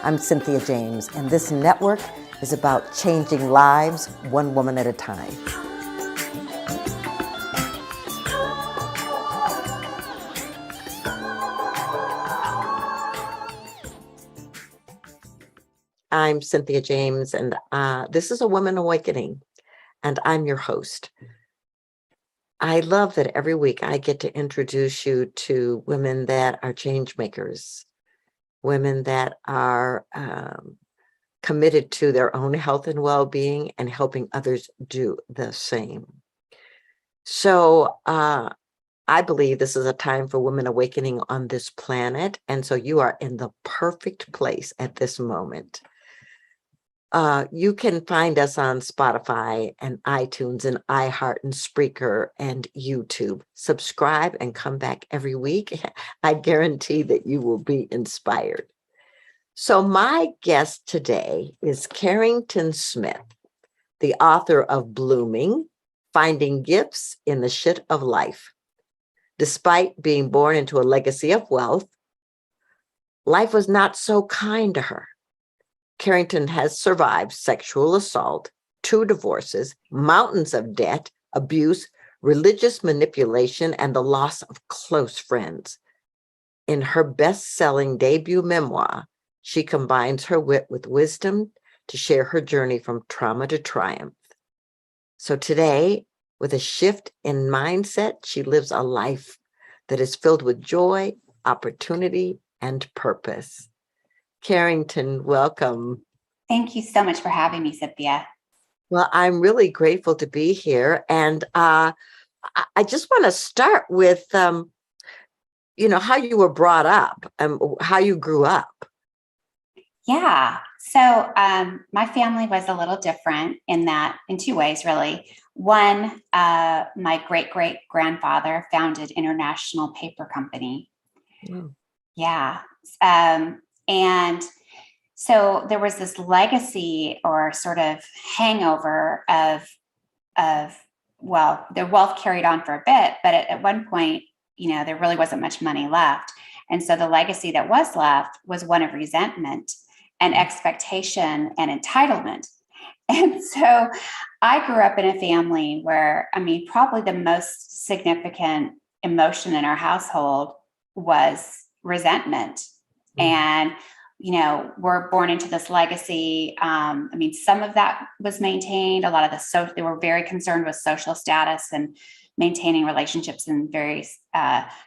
I'm Cynthia James, and this network is about changing lives one woman at a time. I'm Cynthia James, and this is a Woman Awakening, and I'm your host. I love that every week I get to introduce you to women that are change makers, women that are committed to their own health and well-being and helping others do the same. So I believe this is a time for women awakening on this planet, and so you are in the perfect place at this moment. You can find us on Spotify and iTunes and iHeart and Spreaker and YouTube. Subscribe and come back every week. I guarantee that you will be inspired. So my guest today is Carrington Smith, the author of Blooming, Finding Gifts in the Shit of Life. Despite being born into a legacy of wealth, life was not so kind to her. Carrington has survived sexual assault, 2 divorces, mountains of debt, abuse, religious manipulation, and the loss of close friends. In her best-selling debut memoir, she combines her wit with wisdom to share her journey from trauma to triumph. So today, with a shift in mindset, she lives a life that is filled with joy, opportunity, and purpose. Carrington, welcome. Thank you so much for having me, Cynthia. Well, I'm really grateful to be here. And I just want to start with, how you were brought up and how you grew up. Yeah. So my family was a little different in 2 ways, really. One, my great-great-grandfather founded International Paper Company. Mm. Yeah. And so there was this legacy or sort of hangover of the wealth carried on for a bit, but at one point, there really wasn't much money left. And so the legacy that was left was one of resentment and expectation and entitlement. And so I grew up in a family where, probably the most significant emotion in our household was resentment. And we're born into this legacy. Some of that was maintained. A lot of they were very concerned with social status and maintaining relationships in various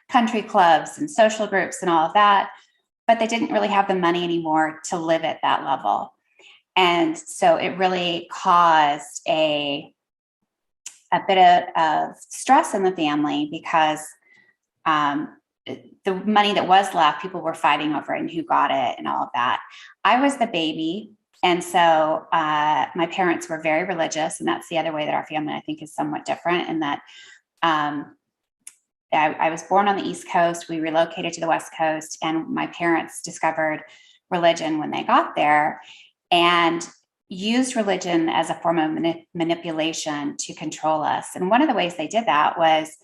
country clubs and social groups and all of that. But they didn't really have the money anymore to live at that level. And so it really caused a bit of stress in the family because the money that was left, people were fighting over it and who got it and all of that. I was the baby. And so my parents were very religious. And that's the other way that our family, I think, is somewhat different in that I was born on the East Coast. We relocated to the West Coast, and my parents discovered religion when they got there and used religion as a form of manipulation to control us. And one of the ways they did that was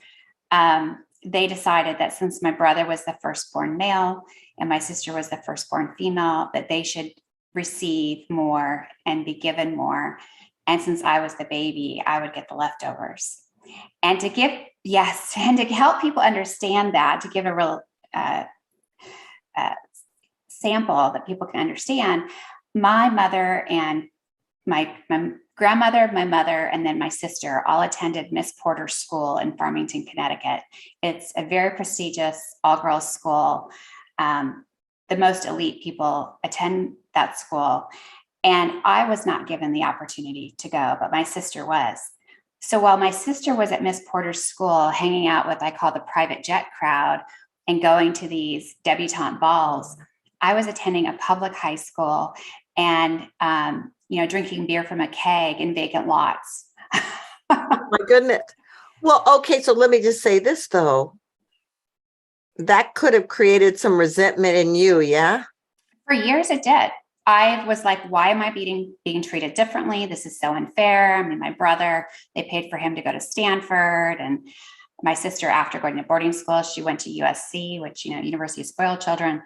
they decided that since my brother was the firstborn male and my sister was the firstborn female, that they should receive more and be given more. And since I was the baby, I would get the leftovers. And to help people understand that, to give a real sample that people can understand, my mother and my grandmother, my mother, and then my sister all attended Miss Porter's School in Farmington, Connecticut. It's a very prestigious all-girls school. The most elite people attend that school. And I was not given the opportunity to go, but my sister was. So while my sister was at Miss Porter's School hanging out with, I call the private jet crowd and going to these debutante balls, I was attending a public high school and, drinking beer from a keg in vacant lots. Oh my goodness. Well, okay. So let me just say this, though. That could have created some resentment in you, yeah? For years it did. I was like, why am I being treated differently? This is so unfair. My brother, they paid for him to go to Stanford. And my sister, after going to boarding school, she went to USC, which, University of Spoiled Children.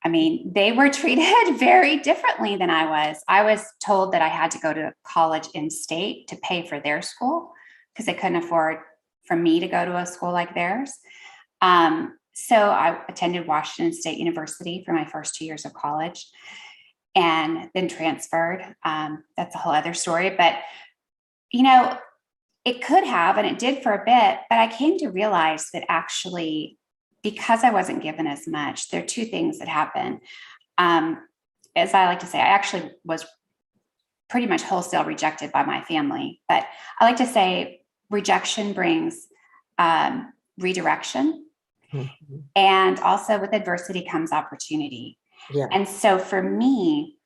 I mean, they were treated very differently than I was. I was told that I had to go to college in state to pay for their school because they couldn't afford for me to go to a school like theirs. So I attended Washington State University for my first 2 years of college and then transferred. That's a whole other story. But, you know, it could have, and it did for a bit, but I came to realize that actually, because I wasn't given as much, there are two things that happen. As I like to say, I actually was pretty much wholesale rejected by my family, but I like to say rejection brings redirection. Mhm. And also with adversity comes opportunity. Yeah. And so for me,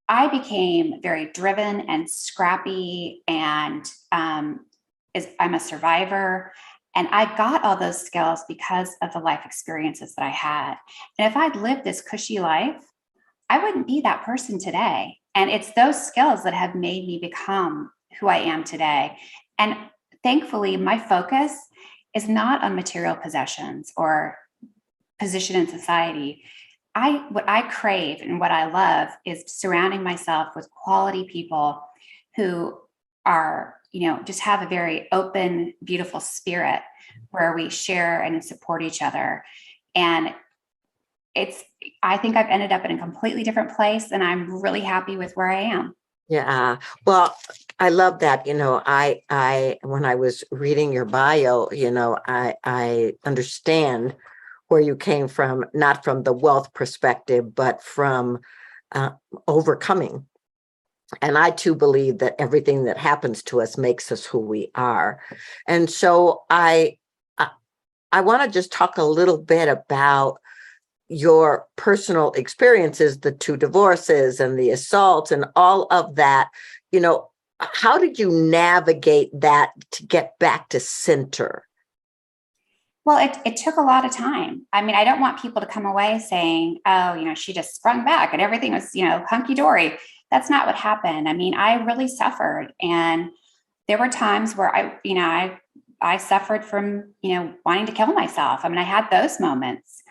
I became very driven and scrappy, and I'm a survivor. And I got all those skills because of the life experiences that I had. And if I'd lived this cushy life, I wouldn't be that person today. And it's those skills that have made me become who I am today. And thankfully, my focus is not on material possessions or position in society. What I crave and what I love is surrounding myself with quality people who are, just have a very open, beautiful spirit where we share and support each other. And I think I've ended up in a completely different place, and I'm really happy with where I am. Yeah. Well, I love that. When I was reading your bio, I understand where you came from, not from the wealth perspective, but from overcoming. And I too believe that everything that happens to us makes us who we are. And so I want to just talk a little bit about your personal experiences, the two divorces and the assaults and all of that. How did you navigate that to get back to center? Well, it took a lot of time. I mean, I don't want people to come away saying, oh, she just sprung back and everything was, hunky dory. That's not what happened. I mean, I really suffered. And there were times where I suffered from, wanting to kill myself. I mean, I had those moments.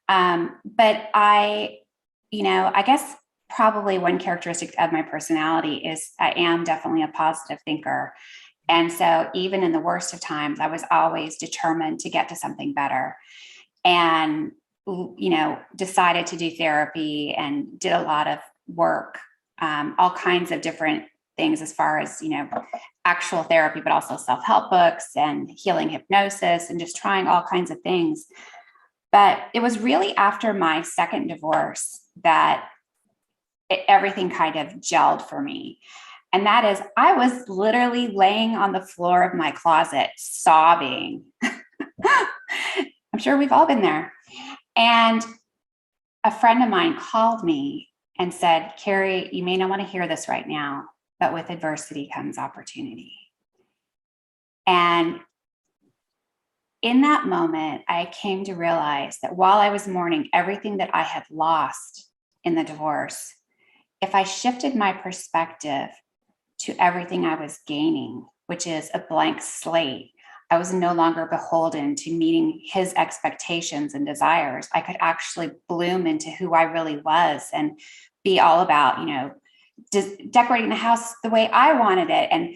But I guess probably one characteristic of my personality is I am definitely a positive thinker. And so even in the worst of times, I was always determined to get to something better, and, decided to do therapy and did a lot of work, all kinds of different things as far as, actual therapy, but also self-help books and healing hypnosis and just trying all kinds of things. But it was really after my second divorce that everything kind of gelled for me. And that is, I was literally laying on the floor of my closet, sobbing. I'm sure we've all been there. And a friend of mine called me and said, Carrie, you may not want to hear this right now, but with adversity comes opportunity. And in that moment, I came to realize that while I was mourning everything that I had lost in the divorce, if I shifted my perspective to everything I was gaining, which is a blank slate, I was no longer beholden to meeting his expectations and desires. I could actually bloom into who I really was and be all about, decorating the house the way I wanted it, and,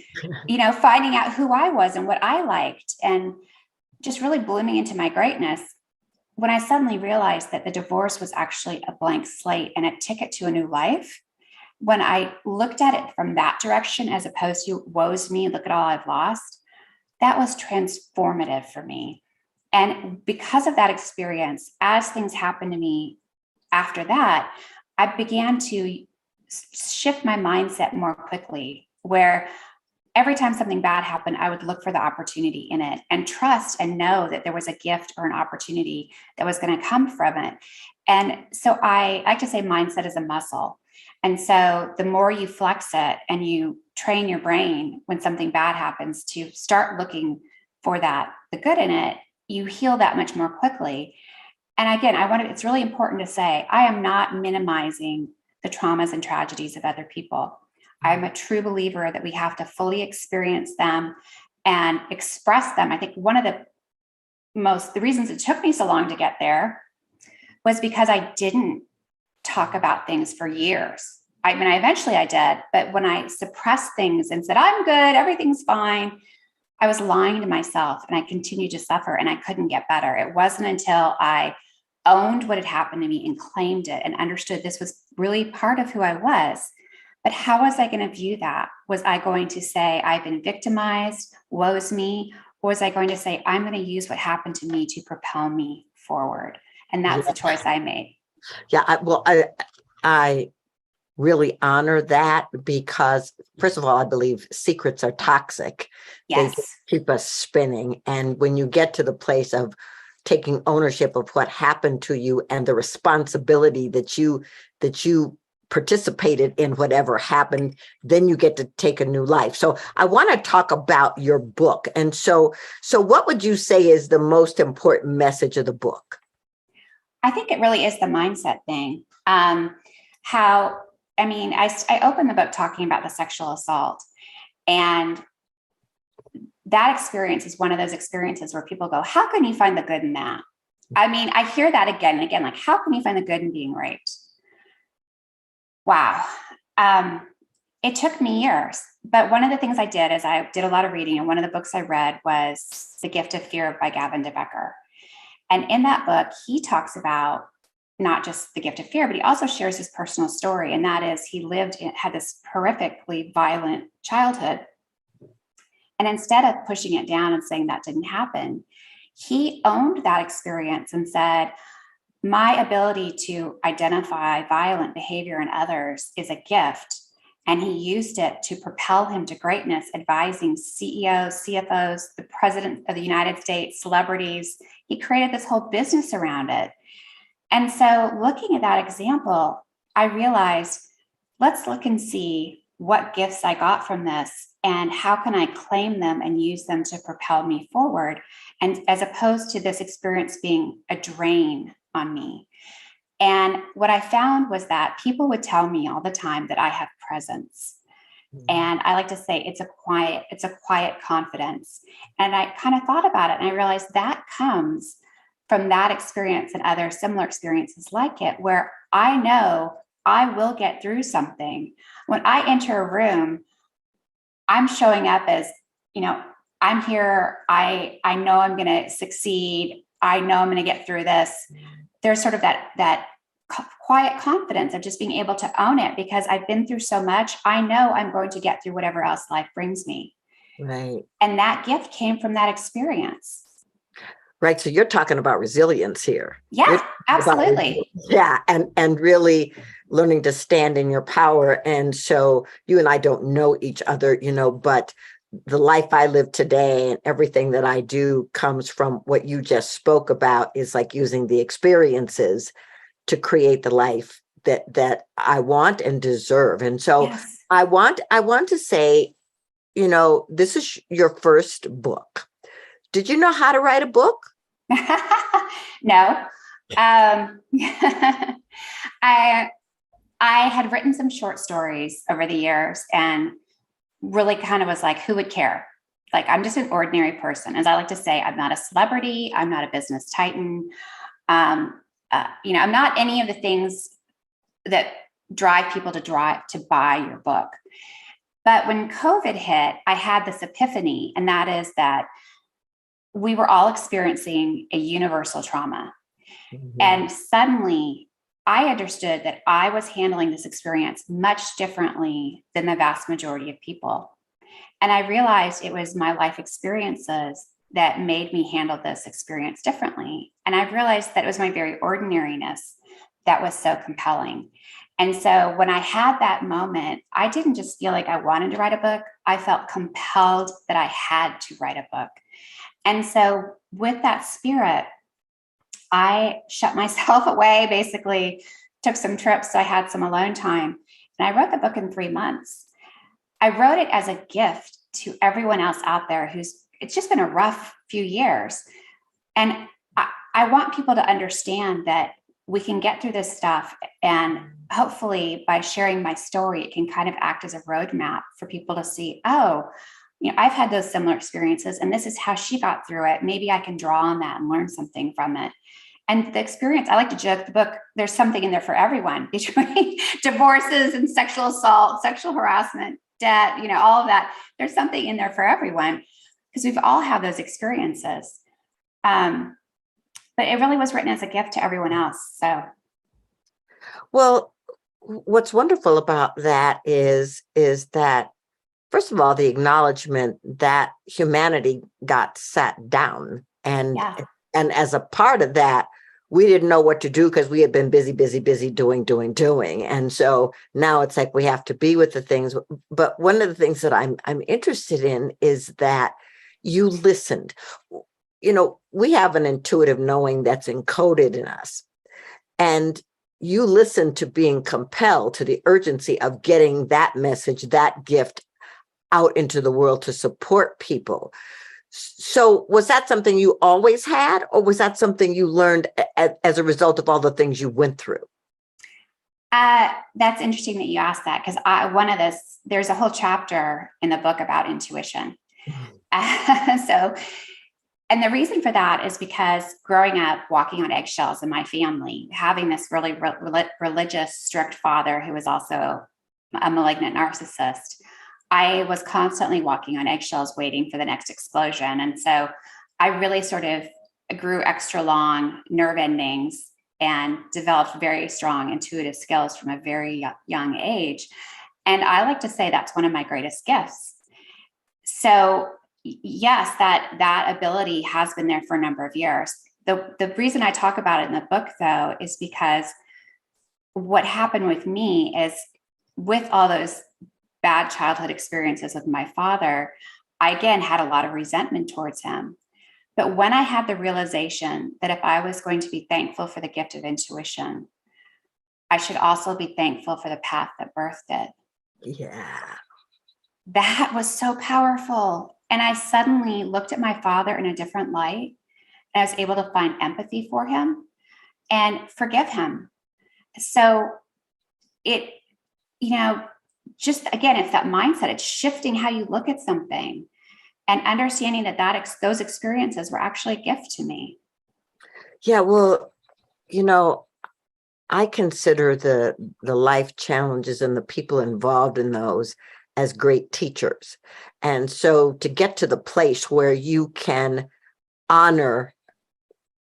finding out who I was and what I liked, and just really blooming into my greatness. When I suddenly realized that the divorce was actually a blank slate and a ticket to a new life, when I looked at it from that direction, as opposed to woe's me, look at all I've lost, that was transformative for me. And because of that experience, as things happened to me after that, I began to shift my mindset more quickly, where every time something bad happened, I would look for the opportunity in it and trust and know that there was a gift or an opportunity that was going to come from it. And so I like to say mindset is a muscle. And so the more you flex it and you train your brain when something bad happens to start looking for the good in it, you heal that much more quickly. And again, it's really important to say, I am not minimizing the traumas and tragedies of other people. I'm a true believer that we have to fully experience them and express them. I think one of the reasons it took me so long to get there was because I didn't talk about things for years. I mean, eventually I did, but when I suppressed things and said, I'm good, everything's fine, I was lying to myself and I continued to suffer and I couldn't get better. It wasn't until I owned what had happened to me and claimed it and understood this was really part of who I was. But how was I going to view that? Was I going to say, I've been victimized, woe's me? Or was I going to say, I'm going to use what happened to me to propel me forward? And that's the choice I made. Yeah. I really honor that because, first of all, I believe secrets are toxic. Yes. They keep us spinning. And when you get to the place of taking ownership of what happened to you and the responsibility that you participated in whatever happened, then you get to take a new life. So I want to talk about your book. And so what would you say is the most important message of the book? I think it really is the mindset thing. I opened the book talking about the sexual assault, and that experience is one of those experiences where people go, how can you find the good in that? I mean, I hear that again and again, like, how can you find the good in being raped? Wow. It took me years, but one of the things I did is I did a lot of reading, and one of the books I read was The Gift of Fear by Gavin de Becker. And in that book, he talks about not just the gift of fear, but he also shares his personal story. And that is, he had this horrifically violent childhood. And instead of pushing it down and saying that didn't happen, he owned that experience and said, my ability to identify violent behavior in others is a gift. And he used it to propel him to greatness, advising CEOs, CFOs, the president of the United States, celebrities. He created this whole business around it. And so looking at that example, I realized, let's look and see what gifts I got from this and how can I claim them and use them to propel me forward. And as opposed to this experience being a drain on me. And what I found was that people would tell me all the time that I have presence. And I like to say it's a quiet confidence. And I kind of thought about it and I realized that comes from that experience and other similar experiences like it, where I know I will get through something. When I enter a room, I'm showing up as, I'm here. I know I'm going to succeed. I know I'm going to get through this. There's sort of that quiet confidence of just being able to own it because I've been through so much. I know I'm going to get through whatever else life brings me. Right. And that gift came from that experience. Right. So you're talking about resilience here. Yeah, absolutely. And really learning to stand in your power. And so you and I don't know each other, but the life I live today and everything that I do comes from what you just spoke about, is like using the experiences to create the life that I want and deserve. And so yes. I want to say, this is your first book. Did you know how to write a book? No. I had written some short stories over the years and really kind of was like, who would care? Like, I'm just an ordinary person. As I like to say, I'm not a celebrity. I'm not a business titan. I'm not any of the things that drive people to buy your book. But when COVID hit, I had this epiphany, and that is that we were all experiencing a universal trauma. Mm-hmm. And suddenly I understood that I was handling this experience much differently than the vast majority of people. And I realized it was my life experiences that made me handle this experience differently. And I realized that it was my very ordinariness that was so compelling. And so when I had that moment, I didn't just feel like I wanted to write a book. I felt compelled that I had to write a book. And so with that spirit, I shut myself away, basically took some trips. So I had some alone time, and I wrote the book in 3 months. I wrote it as a gift to everyone else out there it's just been a rough few years. And I want people to understand that we can get through this stuff. And hopefully by sharing my story, it can kind of act as a roadmap for people to see, I've had those similar experiences and this is how she got through it. Maybe I can draw on that and learn something from it. And the experience, I like to joke, the book, there's something in there for everyone between divorces and sexual assault, sexual harassment, debt, all of that. There's something in there for everyone because we've all had those experiences. But it really was written as a gift to everyone else. So, well, what's wonderful about that is that, first of all, the acknowledgement that humanity got sat down, and yeah. and as a part of that, we didn't know what to do because we had been busy doing. And so now it's like we have to be with the things. But one of the things that I'm interested in is that you listened. We have an intuitive knowing that's encoded in us. And you listen to being compelled to the urgency of getting that message, that gift out into the world to support people. So was that something you always had, or was that something you learned as a result of all the things you went through? That's interesting that you asked that, because there's a whole chapter in the book about intuition. And the reason for that is because growing up, walking on eggshells in my family, having this really religious, strict father who was also a malignant narcissist, I was constantly walking on eggshells, waiting for the next explosion. And so I really sort of grew extra long nerve endings and developed very strong intuitive skills from a very young age. And I like to say that's one of my greatest gifts. So yes, that ability has been there for a number of years. The reason I talk about it in the book, though, is because what happened with me is, with all those bad childhood experiences with my father, I again had a lot of resentment towards him. But when I had the realization that if I was going to be thankful for the gift of intuition, I should also be thankful for the path that birthed it. Yeah. That was so powerful. And I suddenly looked at my father in a different light. And I was able to find empathy for him and forgive him. So just again, it's that mindset. It's shifting how you look at something and understanding those experiences were actually a gift to me. Yeah, well, I consider the life challenges and the people involved in those as great teachers. And so to get to the place where you can honor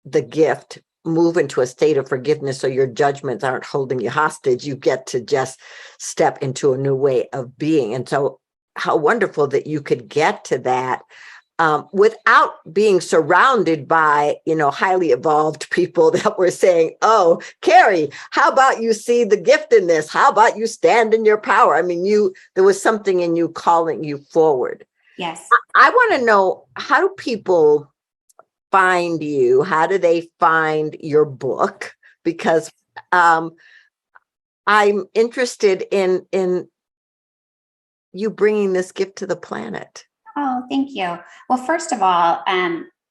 the gift, move into a state of forgiveness so your judgments aren't holding you hostage, you get to just step into a new way of being. And so how wonderful that you could get to that without being surrounded by, highly evolved people that were saying, oh, Carrie, how about you see the gift in this? How about you stand in your power? I mean, there was something in you calling you forward. Yes. I want to know, how do people find you? How do they find your book? Because I'm interested in you bringing this gift to the planet. Oh, thank you. Well, first of all,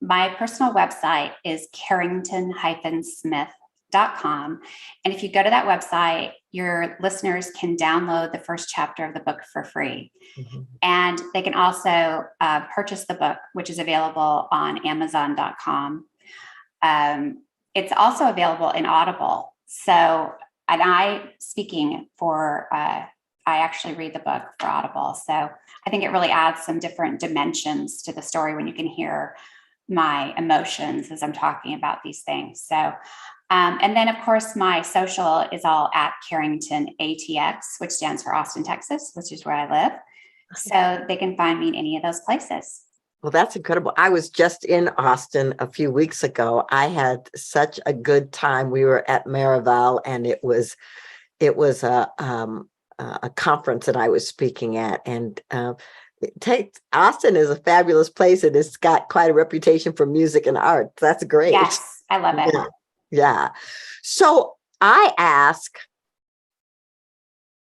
my personal website is carrington-smith.com. And if you go to that website, your listeners can download the first chapter of the book for free. Mm-hmm. And they can also purchase the book, which is available on Amazon.com. It's also available in Audible. So, and I actually read the book for Audible. So I think it really adds some different dimensions to the story when you can hear my emotions as I'm talking about these things. So, and then of course, my social is all at Carrington ATX, which stands for Austin, Texas, which is where I live. So they can find me in any of those places. Well, that's incredible. I was just in Austin a few weeks ago. I had such a good time. We were at Marival, and it was a conference that I was speaking at, and Austin is a fabulous place, and it's got quite a reputation for music and art. That's great. Yes, I love it. Yeah. So I ask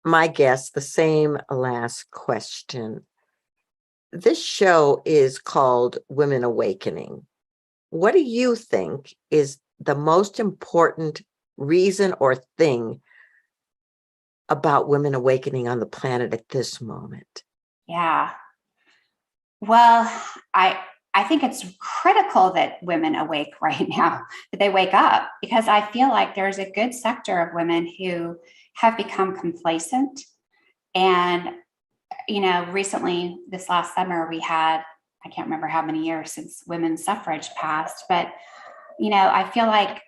my guests the same last question. This show is called Women Awakening. What do you think is the most important reason or thing about women awakening on the planet at this moment? Yeah. Well, I think it's critical that women awake right now, that they wake up, because I feel like there's a good sector of women who have become complacent. And, recently, this last summer, we had, I can't remember how many years since women's suffrage passed, but, I feel like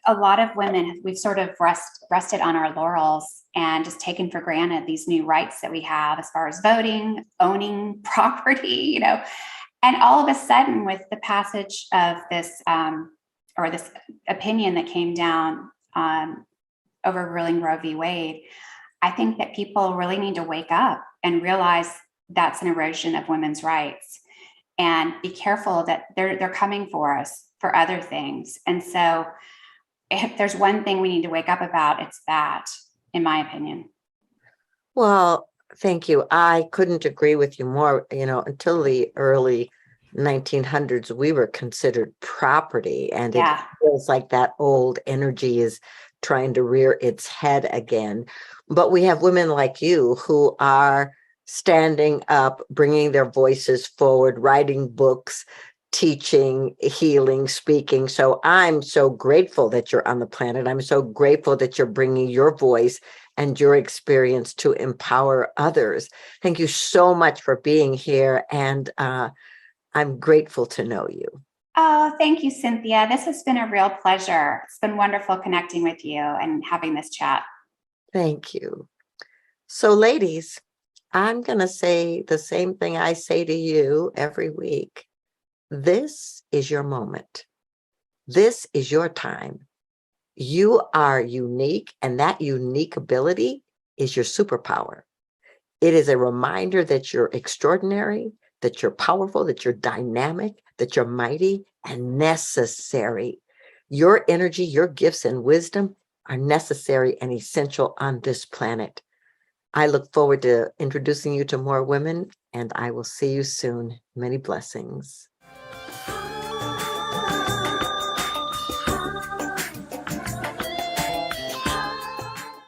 a lot of women, we've sort of rested on our laurels and just taken for granted these new rights that we have as far as voting, owning property, and all of a sudden, with the passage of this or this opinion that came down overruling Roe v. Wade, I think that people really need to wake up and realize that's an erosion of women's rights, and be careful that they're coming for us for other things. And so, if there's one thing we need to wake up about, it's that, in my opinion. Well, thank you. I couldn't agree with you more. Until the early 1900s, we were considered property, and it Yeah. feels like that old energy is trying to rear its head again. But we have women like you who are standing up, bringing their voices forward, writing books, teaching, healing, speaking. So I'm so grateful that you're on the planet. I'm so grateful that you're bringing your voice and your experience to empower others. Thank you so much for being here. And I'm grateful to know you. Oh, thank you, Cynthia. This has been a real pleasure. It's been wonderful connecting with you and having this chat. Thank you. So, ladies, I'm going to say the same thing I say to you every week. This is your moment. This is your time. You are unique, and that unique ability is your superpower. It is a reminder that you're extraordinary, that you're powerful, that you're dynamic, that you're mighty and necessary. Your energy, your gifts and wisdom are necessary and essential on this planet. I look forward to introducing you to more women, and I will see you soon. Many blessings.